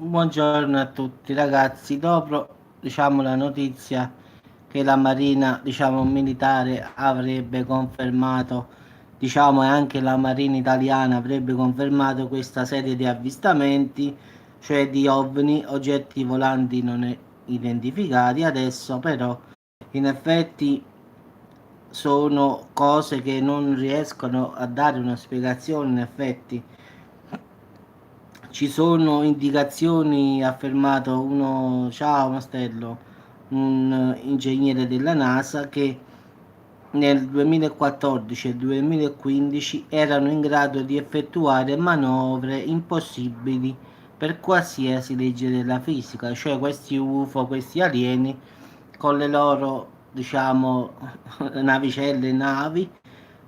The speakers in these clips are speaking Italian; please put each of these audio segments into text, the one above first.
Buongiorno a tutti ragazzi. Dopo, la notizia che la Marina, militare avrebbe confermato, e anche la Marina italiana avrebbe confermato questa serie di avvistamenti, cioè di OVNI, oggetti volanti non identificati. Adesso però, in effetti, sono cose che non riescono a dare una spiegazione. In effetti ci sono indicazioni, ha affermato uno, ciao Mastello, un ingegnere della NASA, che nel 2014 e 2015 erano in grado di effettuare manovre impossibili per qualsiasi legge della fisica, cioè questi UFO, questi alieni con le loro, navicelle, navi,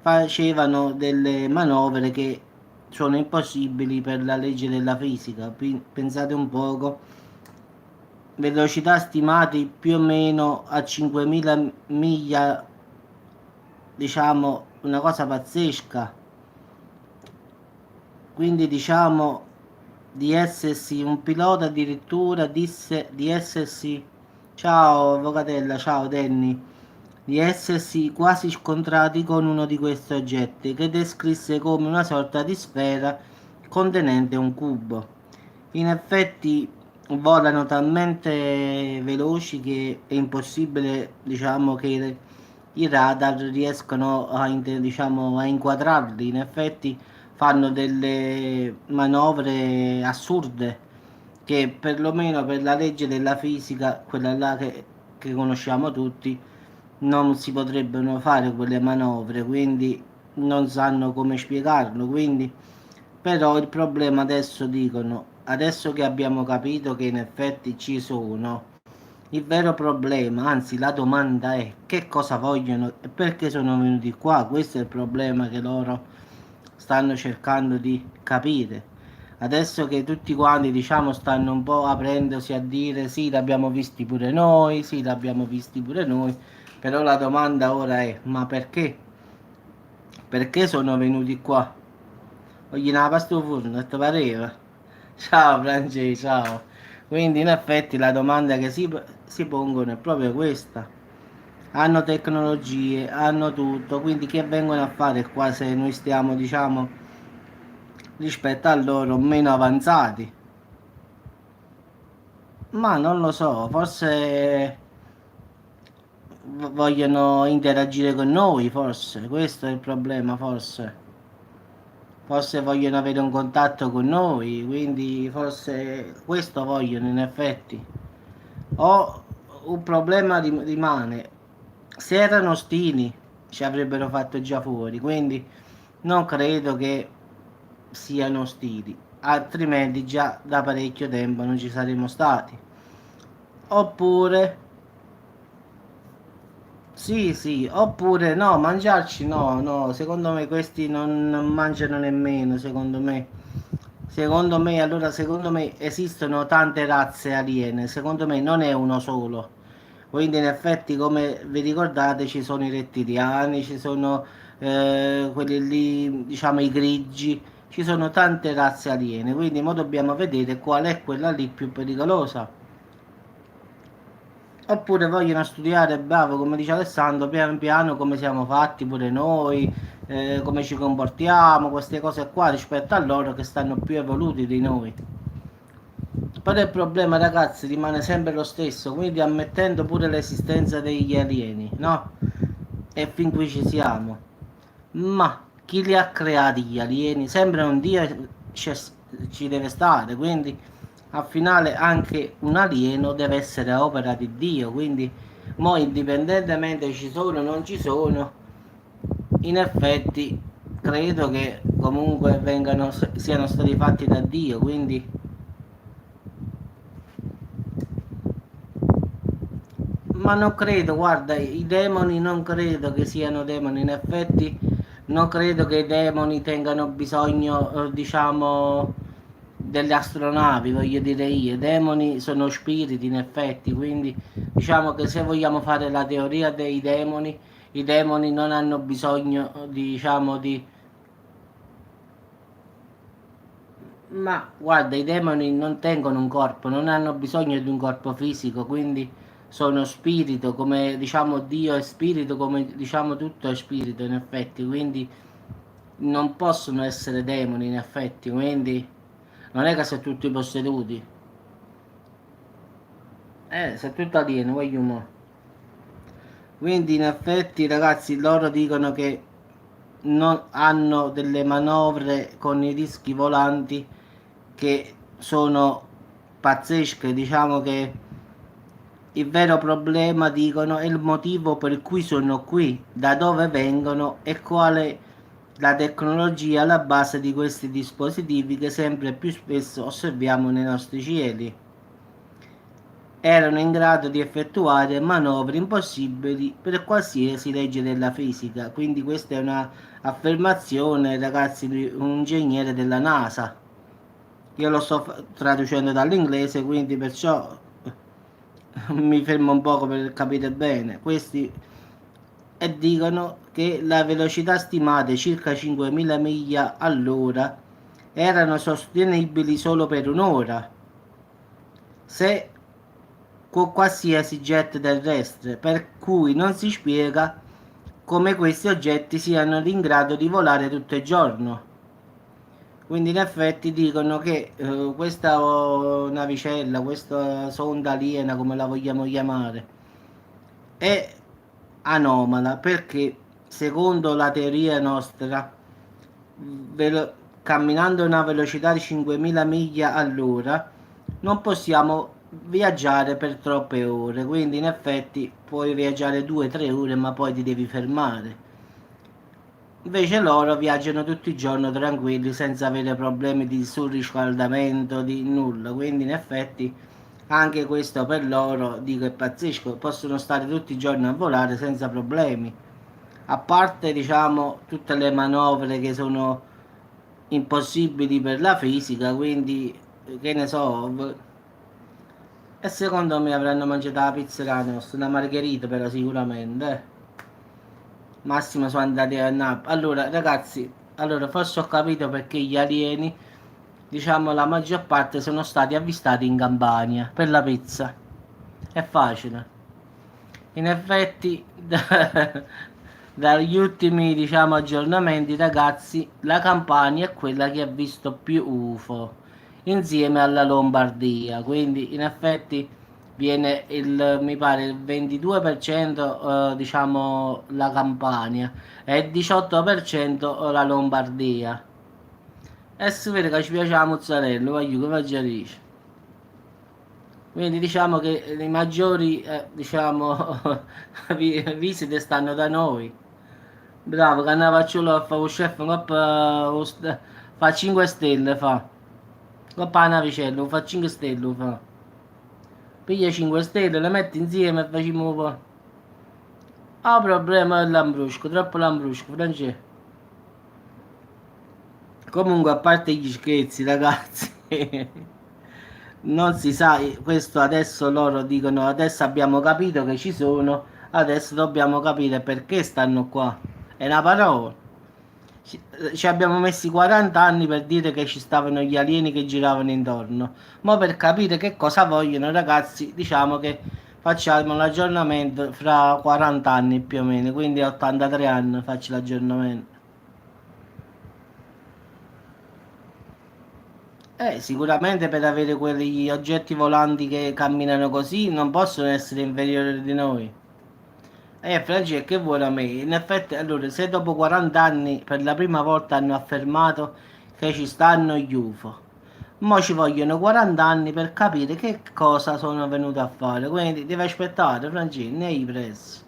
facevano delle manovre che sono impossibili per la legge della fisica. Pensate un poco, velocità stimate più o meno a 5.000 miglia, una cosa pazzesca. Quindi di essersi, un pilota addirittura disse di essersi, ciao Vocatella, ciao Danny, di essersi quasi scontrati con uno di questi oggetti che descrisse come una sorta di sfera contenente un cubo. In effetti volano talmente veloci che è impossibile, che i radar riescano a inquadrarli. In effetti fanno delle manovre assurde che perlomeno per la legge della fisica, quella là che conosciamo tutti, non si potrebbero fare quelle manovre, quindi non sanno come spiegarlo. Quindi, però il problema adesso dicono, adesso che abbiamo capito che in effetti ci sono, il vero problema, anzi la domanda è che cosa vogliono e perché sono venuti qua. Questo è il problema che loro stanno cercando di capire. Adesso che tutti quanti, stanno un po' aprendosi a dire sì, l'abbiamo visti pure noi, sì, l'abbiamo visti pure noi, però la domanda ora è, ma perché? Perché sono venuti qua? Voglio una pasta al forno, ti pareva? Ciao Francesco, ciao. Quindi in effetti la domanda che si pongono è proprio questa. Hanno tecnologie, hanno tutto, quindi che vengono a fare qua se noi stiamo, rispetto a loro meno avanzati? Ma non lo so, forse vogliono interagire con noi, forse, questo è il problema, forse. Forse vogliono avere un contatto con noi, quindi forse questo vogliono in effetti. O un problema rimane, se erano ostili ci avrebbero fatto già fuori, quindi non credo che siano ostili, altrimenti già da parecchio tempo non ci saremmo stati. Oppure, sì, sì, oppure no, mangiarci no, no, secondo me questi non mangiano nemmeno, secondo me. Secondo me esistono tante razze aliene, secondo me non è uno solo. Quindi in effetti, come vi ricordate, ci sono i rettiliani, ci sono quelli lì, i grigi, ci sono tante razze aliene, quindi mo dobbiamo vedere qual è quella lì più pericolosa. Oppure vogliono studiare, bravo, come dice Alessandro, piano piano come siamo fatti pure noi, come ci comportiamo, queste cose qua rispetto a loro che stanno più evoluti di noi. Però il problema, ragazzi, rimane sempre lo stesso, quindi ammettendo pure l'esistenza degli alieni, no? E fin qui ci siamo. Ma chi li ha creati gli alieni? Sempre un Dio ci deve stare, quindi al finale anche un alieno deve essere opera di Dio, quindi mo indipendentemente ci sono o non ci sono, in effetti credo che comunque siano stati fatti da Dio, quindi ma non credo, guarda, i demoni non credo che siano demoni, in effetti non credo che i demoni tengano bisogno, delle astronavi, voglio dire io. I demoni sono spiriti, in effetti, quindi diciamo che se vogliamo fare la teoria dei demoni, i demoni non hanno bisogno, Ma guarda, i demoni non tengono un corpo, non hanno bisogno di un corpo fisico, quindi sono spirito, come diciamo Dio è spirito, come diciamo tutto è spirito in effetti, quindi non possono essere demoni in effetti, quindi non è che sono tutti posseduti. Se tutto alieno, voglio mo. Quindi in effetti ragazzi loro dicono che non hanno delle manovre con i dischi volanti che sono pazzesche, diciamo che il vero problema, dicono, è il motivo per cui sono qui, da dove vengono e quale la tecnologia alla base di questi dispositivi che sempre più spesso osserviamo nei nostri cieli. Erano in grado di effettuare manovre impossibili per qualsiasi legge della fisica. Quindi questa è una affermazione, ragazzi, di un ingegnere della NASA. Io lo sto traducendo dall'inglese, quindi perciò mi fermo un poco per capire bene. Questi e dicono che la velocità stimata è circa 5.000 miglia all'ora erano sostenibili solo per un'ora se con qualsiasi jet terrestre, per cui non si spiega come questi oggetti siano in grado di volare tutto il giorno. Quindi in effetti dicono che questa navicella, questa sonda aliena, come la vogliamo chiamare, è anomala perché secondo la teoria nostra, camminando a una velocità di 5.000 miglia all'ora, non possiamo viaggiare per troppe ore, quindi in effetti puoi viaggiare 2-3 ore ma poi ti devi fermare. Invece loro viaggiano tutti i giorni tranquilli senza avere problemi di surriscaldamento, di nulla, quindi in effetti anche questo per loro dico è pazzesco, possono stare tutti i giorni a volare senza problemi. A parte diciamo tutte le manovre che sono impossibili per la fisica, quindi che ne so, e secondo me avranno mangiato la pizza nostra, una margherita però sicuramente. Massimo sono andati a Napoli. Allora, ragazzi, allora forse ho capito perché gli alieni, diciamo, la maggior parte sono stati avvistati in Campania per la pizza. È facile. In effetti, dagli ultimi, diciamo, aggiornamenti, ragazzi, la Campania è quella che ha visto più UFO insieme alla Lombardia. Quindi, in effetti, viene il, mi pare, il 22% diciamo la Campania e il 18% la Lombardia. E si vede che ci piace la mozzarella, voglio che mangiare. Quindi diciamo che i maggiori diciamo, visite stanno da noi. Bravo, che Cannavacciulo fa un chef, fa 5 stelle, fa. Coppa la navicella, fa 5 stelle, fa. Piglia 5 stelle, le metti insieme e facciamo un po'. Ah, problema è l'ambrusco, troppo l'ambrusco, Francesco. Comunque, a parte gli scherzi, ragazzi, non si sa, questo adesso loro dicono, adesso abbiamo capito che ci sono, adesso dobbiamo capire perché stanno qua. È una parola. Ci abbiamo messi 40 anni per dire che ci stavano gli alieni che giravano intorno. Ma per capire che cosa vogliono, ragazzi, diciamo che facciamo l'aggiornamento fra 40 anni più o meno, quindi 83 anni faccio l'aggiornamento. Sicuramente per avere quegli oggetti volanti che camminano così non possono essere inferiori di noi. Francesco, che vuole a me? In effetti, allora, se dopo 40 anni per la prima volta hanno affermato che ci stanno gli UFO, mo ci vogliono 40 anni per capire che cosa sono venuti a fare. Quindi devi aspettare, Francesco, ne hai preso.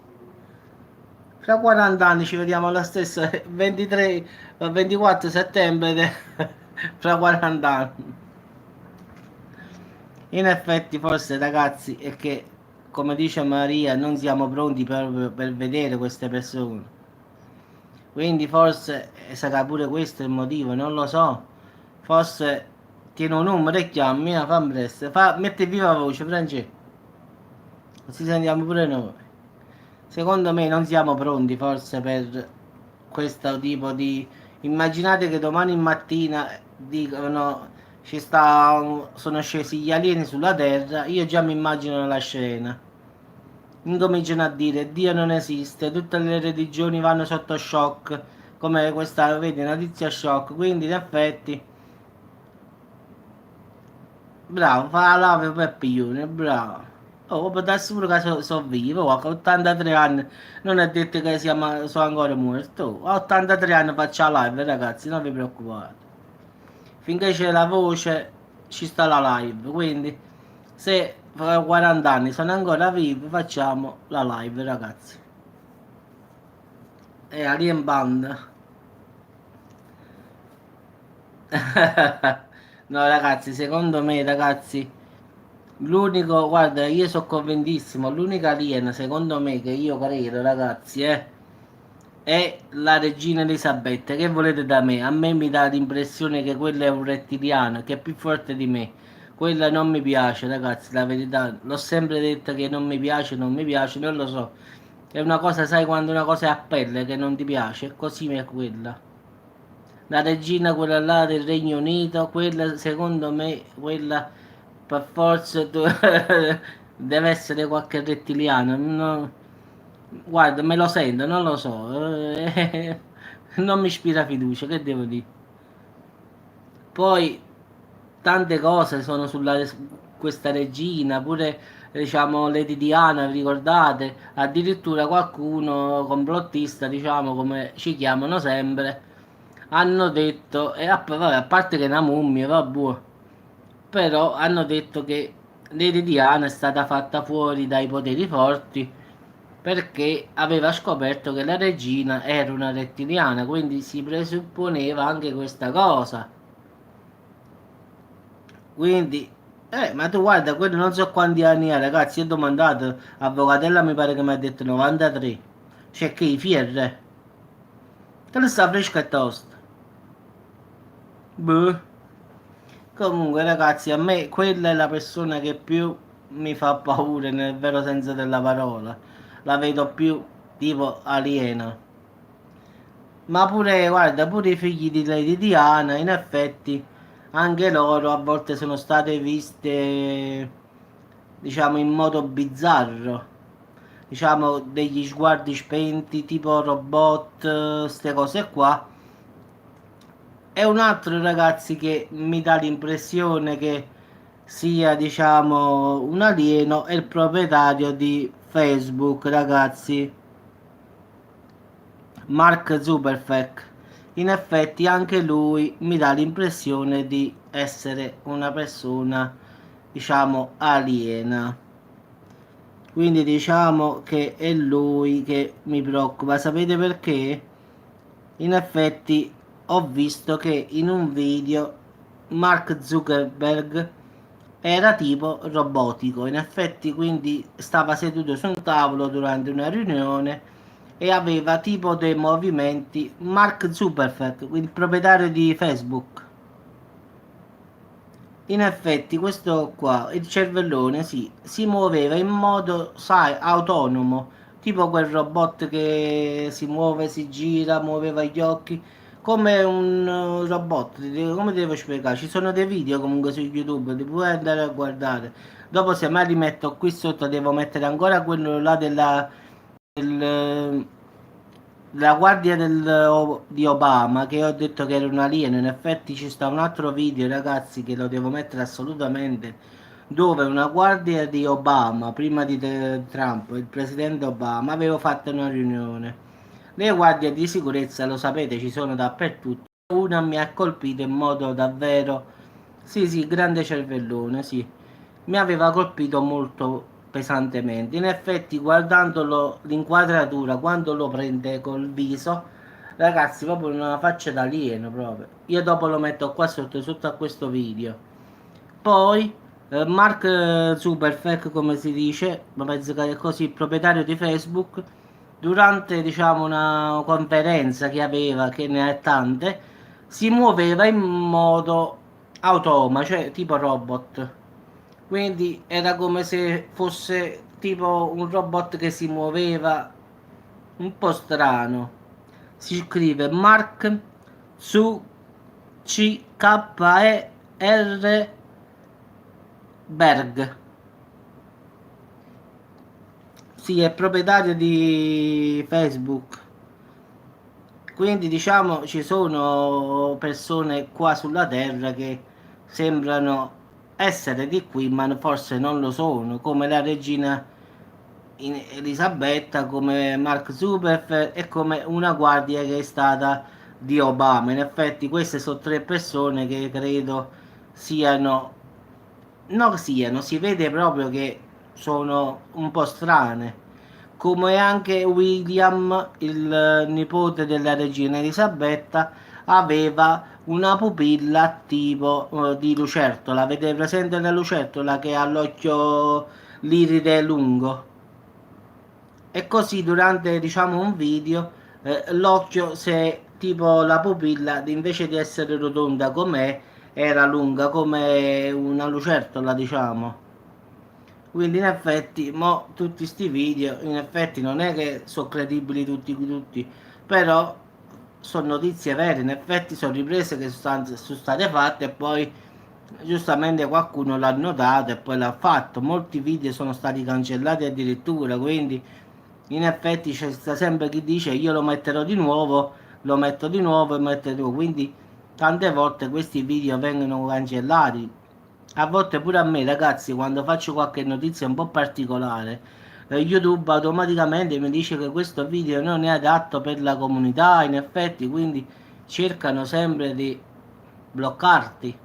Fra 40 anni ci vediamo alla stessa 23, 24 settembre, fra 40 anni. In effetti, forse ragazzi, è che, come dice Maria, non siamo pronti per vedere queste persone. Quindi forse sarà pure questo il motivo, non lo so. Forse tiene un numero e chiami, fa presto. Metti viva voce, Francesco, così sentiamo pure noi. Secondo me non siamo pronti forse per questo tipo di... Immaginate che domani mattina dicono sono scesi gli alieni sulla Terra, io già mi immagino la scena. Incominciano a dire Dio non esiste, tutte le religioni vanno sotto shock, come questa, vedi, notizia shock, quindi in effetti, bravo, fa la lave per piglione, bravo. Oh, può darsi pure che so vivo, ho 83 anni, non è detto che sono ancora morto. Ho 83 anni, faccio la live, ragazzi, non vi preoccupate. Finché c'è la voce ci sta la live, quindi se fra 40 anni sono ancora vivo facciamo la live, ragazzi. E Alien Band. No, ragazzi, secondo me, ragazzi, l'unico, guarda, io sono convintissimo, l'unica alien, secondo me, che io credo, ragazzi, è la regina Elisabetta. Che volete da me? A me mi dà l'impressione che quello è un rettiliano, che è più forte di me. Quella non mi piace, ragazzi, la verità. L'ho sempre detto che non mi piace, non mi piace, non lo so. È una cosa, sai, quando una cosa è a pelle che non ti piace, così mi è quella. La regina, quella là del Regno Unito, quella, secondo me, quella per forza deve essere qualche rettiliano. Guarda, me lo sento, non lo so. Non mi ispira fiducia, che devo dire? Poi tante cose sono sulla questa regina, pure diciamo Lady Diana, vi ricordate? Addirittura qualcuno complottista, diciamo come ci chiamano sempre, hanno detto, e vabbè, a parte che è una mummia, vabbè, però hanno detto che Lady Diana è stata fatta fuori dai poteri forti perché aveva scoperto che la regina era una rettiliana, quindi si presupponeva anche questa cosa. Quindi, ma tu guarda, quello non so quanti anni ha, ragazzi. Io ho domandato, avvocatella mi pare che mi ha detto 93. Cioè che i fierre? Che lo sta fresca e tosta. Boh. Comunque, ragazzi, a me quella è la persona che più mi fa paura nel vero senso della parola. La vedo più tipo aliena. Ma pure, guarda, pure i figli di Lady Diana, in effetti, anche loro a volte sono state viste, diciamo, in modo bizzarro. Diciamo, degli sguardi spenti, tipo robot, queste cose qua. E un altro, ragazzi, che mi dà l'impressione che sia, diciamo, un alieno è il proprietario di Facebook, ragazzi. Mark Zuckerberg. In effetti anche lui mi dà l'impressione di essere una persona, diciamo, aliena. Quindi diciamo che è lui che mi preoccupa. Sapete perché? In effetti ho visto che in un video Mark Zuckerberg era tipo robotico. In effetti quindi stava seduto su un tavolo durante una riunione e aveva tipo dei movimenti. Mark Zuckerberg, il proprietario di Facebook. In effetti questo qua, il cervellone, sì, si muoveva in modo, sai, autonomo, tipo quel robot che si muove, si gira, muoveva gli occhi, come un robot, come ti devo spiegare? Ci sono dei video comunque su YouTube, ti puoi andare a guardare. Dopo se mai li metto qui sotto devo mettere ancora quello là del, la guardia di Obama, che ho detto che era un alieno. In effetti ci sta un altro video, ragazzi, che lo devo mettere assolutamente, dove una guardia di Obama, prima di Trump, il presidente Obama, aveva fatto una riunione. Le guardie di sicurezza, lo sapete, ci sono dappertutto. Una mi ha colpito in modo davvero, sì, sì, grande cervellone, sì, mi aveva colpito molto pesantemente. In effetti, guardandolo l'inquadratura, quando lo prende col viso, ragazzi, proprio una faccia da alieno proprio. Io dopo lo metto qua sotto, sotto a questo video. Poi, Mark Zuckerberg, come si dice, ma penso che è così, il proprietario di Facebook, durante, diciamo, una conferenza che aveva, che ne ha tante, si muoveva in modo automa, cioè tipo robot. Quindi era come se fosse tipo un robot che si muoveva un po' strano. Si scrive Mark su CKE R. Berg. Sì, è proprietario di Facebook. Quindi diciamo ci sono persone qua sulla Terra che sembrano essere di qui, ma forse non lo sono, come la regina Elisabetta, come Mark Zuckerberg e come una guardia che è stata di Obama. In effetti queste sono tre persone che credo siano, non siano, si vede proprio che sono un po' strane. Come anche William, il nipote della regina Elisabetta, aveva una pupilla tipo di lucertola. Avete presente la lucertola che ha l'occhio l'iride lungo? E così durante, diciamo, un video, l'occhio, se tipo la pupilla, invece di essere rotonda com'è, era lunga come una lucertola, diciamo. Quindi in effetti, mo, tutti sti video, in effetti non è che sono credibili tutti, però sono notizie vere, in effetti sono riprese che sono state fatte e poi giustamente qualcuno l'ha notato e poi l'ha fatto. Molti video sono stati cancellati addirittura, quindi in effetti c'è sta sempre chi dice io lo metterò di nuovo, lo metto di nuovo e metto di nuovo, quindi tante volte questi video vengono cancellati. A volte pure a me, ragazzi, quando faccio qualche notizia un po' particolare, YouTube automaticamente mi dice che questo video non è adatto per la comunità, in effetti, quindi cercano sempre di bloccarti.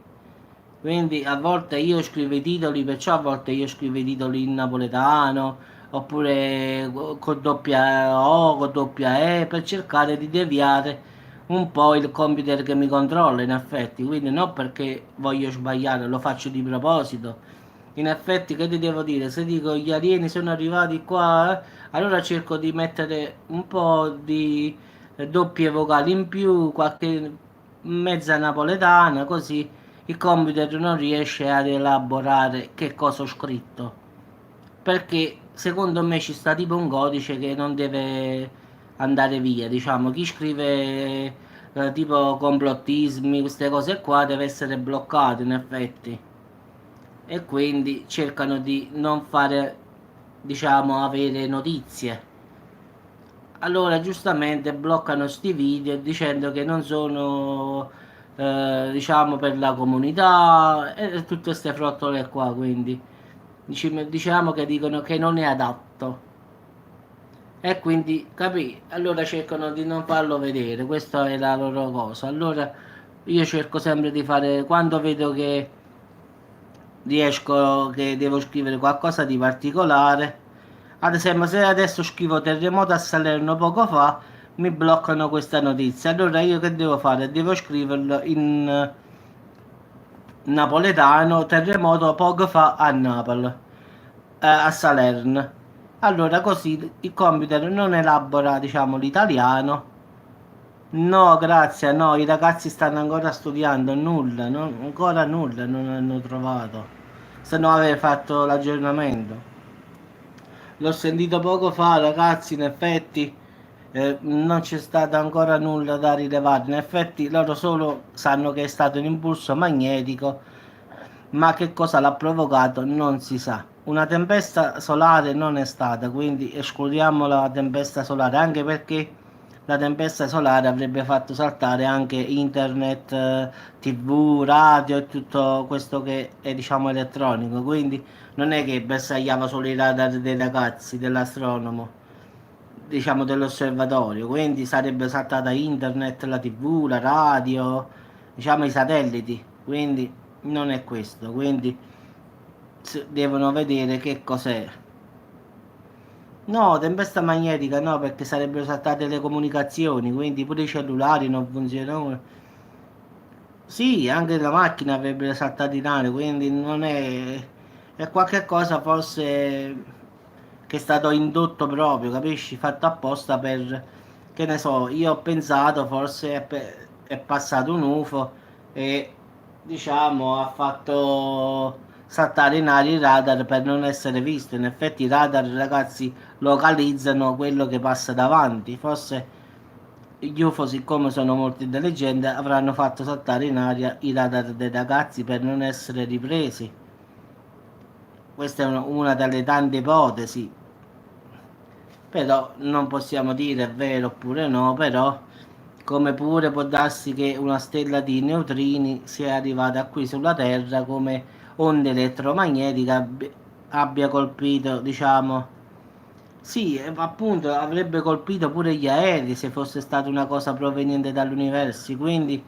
Quindi a volte io scrivo i titoli, perciò a volte io scrivo i titoli in napoletano, oppure con doppia O, con doppia E, per cercare di deviare un po' il computer che mi controlla in effetti, quindi non perché voglio sbagliare, lo faccio di proposito. In effetti, che ti devo dire? Se dico gli alieni sono arrivati qua, allora cerco di mettere un po' di doppie vocali in più, qualche mezza napoletana, così il computer non riesce ad elaborare che cosa ho scritto. Perché secondo me ci sta tipo un codice che non deve andare via, diciamo, chi scrive tipo complottismi, queste cose qua deve essere bloccato in effetti e quindi cercano di non fare, diciamo, avere notizie. Allora giustamente bloccano sti video dicendo che non sono, diciamo, per la comunità e tutte queste frottole qua, quindi diciamo che dicono che non è adatto. E quindi, capì? Allora cercano di non farlo vedere, questa è la loro cosa. Allora io cerco sempre di fare, quando vedo che riesco, che devo scrivere qualcosa di particolare, ad esempio se adesso scrivo terremoto a Salerno poco fa, mi bloccano questa notizia. Allora io che devo fare? Devo scriverlo in napoletano, terremoto poco fa a Napoli, a Salerno. Allora così il computer non elabora, diciamo, l'italiano. No, grazie, no, i ragazzi stanno ancora studiando, nulla, ancora nulla non hanno trovato. Se no avrei fatto l'aggiornamento. L'ho sentito poco fa, ragazzi, in effetti non c'è stato ancora nulla da rilevare. In effetti loro solo sanno che è stato un impulso magnetico, ma che cosa l'ha provocato non si sa. Una tempesta solare non è stata, quindi escludiamo la tempesta solare, anche perché la tempesta solare avrebbe fatto saltare anche internet, TV, radio e tutto questo che è, diciamo, elettronico. Quindi non è che bersagliava solo i radar dei ragazzi dell'astronomo, diciamo dell'osservatorio, quindi sarebbe saltata internet, la TV, la radio, diciamo i satelliti, quindi non è questo, quindi devono vedere che cos'è. No, tempesta magnetica no, perché sarebbero saltate le comunicazioni, quindi pure i cellulari non funzionano. Sì, anche la macchina avrebbe saltato in aria, quindi non è... è qualche cosa forse che è stato indotto proprio, capisci? Fatto apposta per... che ne so, io ho pensato forse è passato un UFO e diciamo ha fatto saltare in aria il radar per non essere visto. In effetti i radar, ragazzi, localizzano quello che passa davanti, forse gli UFO, siccome sono molto intelligenti, avranno fatto saltare in aria i radar dei ragazzi per non essere ripresi. Questa è una delle tante ipotesi, però non possiamo dire è vero oppure no, però come pure può darsi che una stella di neutrini sia arrivata qui sulla Terra come onde elettromagnetiche abbia colpito, diciamo, sì, appunto avrebbe colpito pure gli aerei se fosse stata una cosa proveniente dall'universo, quindi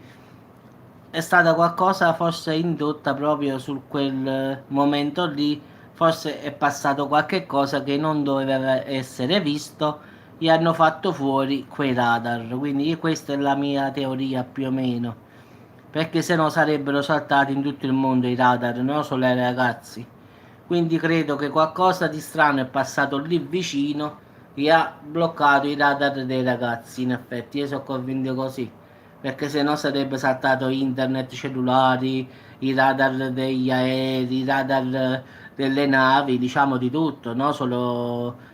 è stata qualcosa forse indotta proprio su quel momento lì, forse è passato qualche cosa che non doveva essere visto e hanno fatto fuori quei radar, quindi questa è la mia teoria più o meno, perché se no sarebbero saltati in tutto il mondo i radar, non solo ai ragazzi. Quindi credo che qualcosa di strano è passato lì vicino e ha bloccato i radar dei ragazzi, in effetti, io sono convinto così, perché se no sarebbe saltato internet, cellulari, i radar degli aerei, i radar delle navi, diciamo di tutto, no? Solo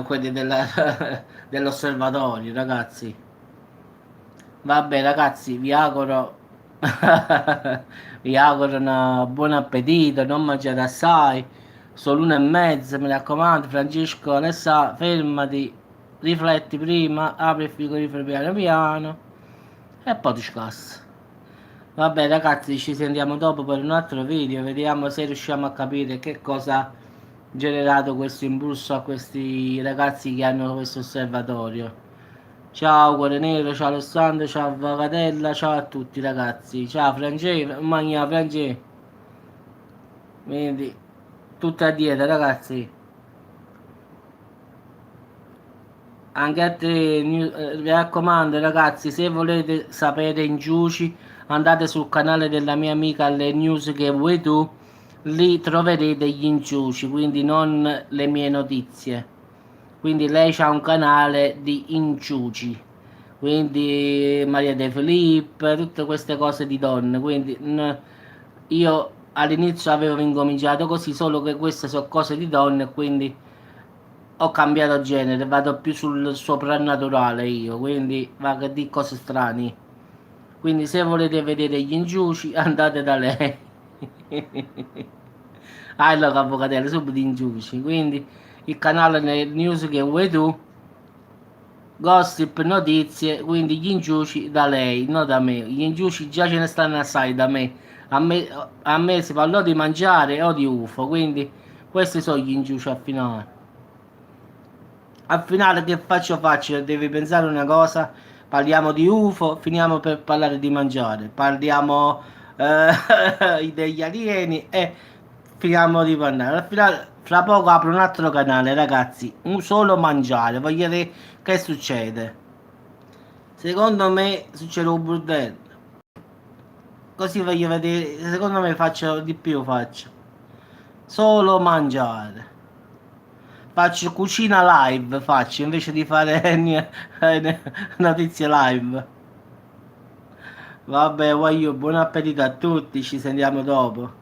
quelli dell'osservatorio, ragazzi. Vabbè, ragazzi, vi auguro, vi auguro un buon appetito, non mangiate assai, sono l'1:30, mi raccomando, Francesco, ne sa, fermati, rifletti prima, apri il frigorifero piano piano e poi ti scassa. Vabbè ragazzi, ci sentiamo dopo per un altro video, vediamo se riusciamo a capire che cosa ha generato questo impulso a questi ragazzi che hanno questo osservatorio. Ciao Cuore Nero, ciao Alessandro, ciao Vagatella, ciao a tutti ragazzi, ciao Francesco, Magna Francesco, vedi, tutta a dieta ragazzi. Anche a te, mi raccomando ragazzi, se volete sapere in giuci, andate sul canale della mia amica Le News che vuoi tu, lì troverete gli inciuci, quindi non le mie notizie. Quindi lei ha un canale di inciuci, quindi Maria De Filippo, tutte queste cose di donne, quindi io all'inizio avevo incominciato così, solo che queste sono cose di donne, quindi ho cambiato genere, vado più sul soprannaturale io, quindi vado di cose strane. Quindi se volete vedere gli inciuci andate da lei. Allora avvocatello, subito inciuci. Quindi il canale nel news che vuoi tu, gossip, notizie, quindi gli inciuci da lei, non da me. Gli inciuci già ce ne stanno assai da me. A me si parlò di mangiare o di UFO, quindi questi sono gli inciuci al finale. Al finale che faccio facile, devi pensare una cosa, parliamo di UFO, finiamo per parlare di mangiare, parliamo degli alieni e finiamo di parlare. Al finale, fra poco apro un altro canale, ragazzi, un solo mangiare, voglio vedere che succede. Secondo me succede un bordello, così voglio vedere, secondo me faccio di più, faccio solo mangiare. Faccio cucina live, faccio invece di fare notizie live. Vabbè, voglio buon appetito a tutti, ci sentiamo dopo.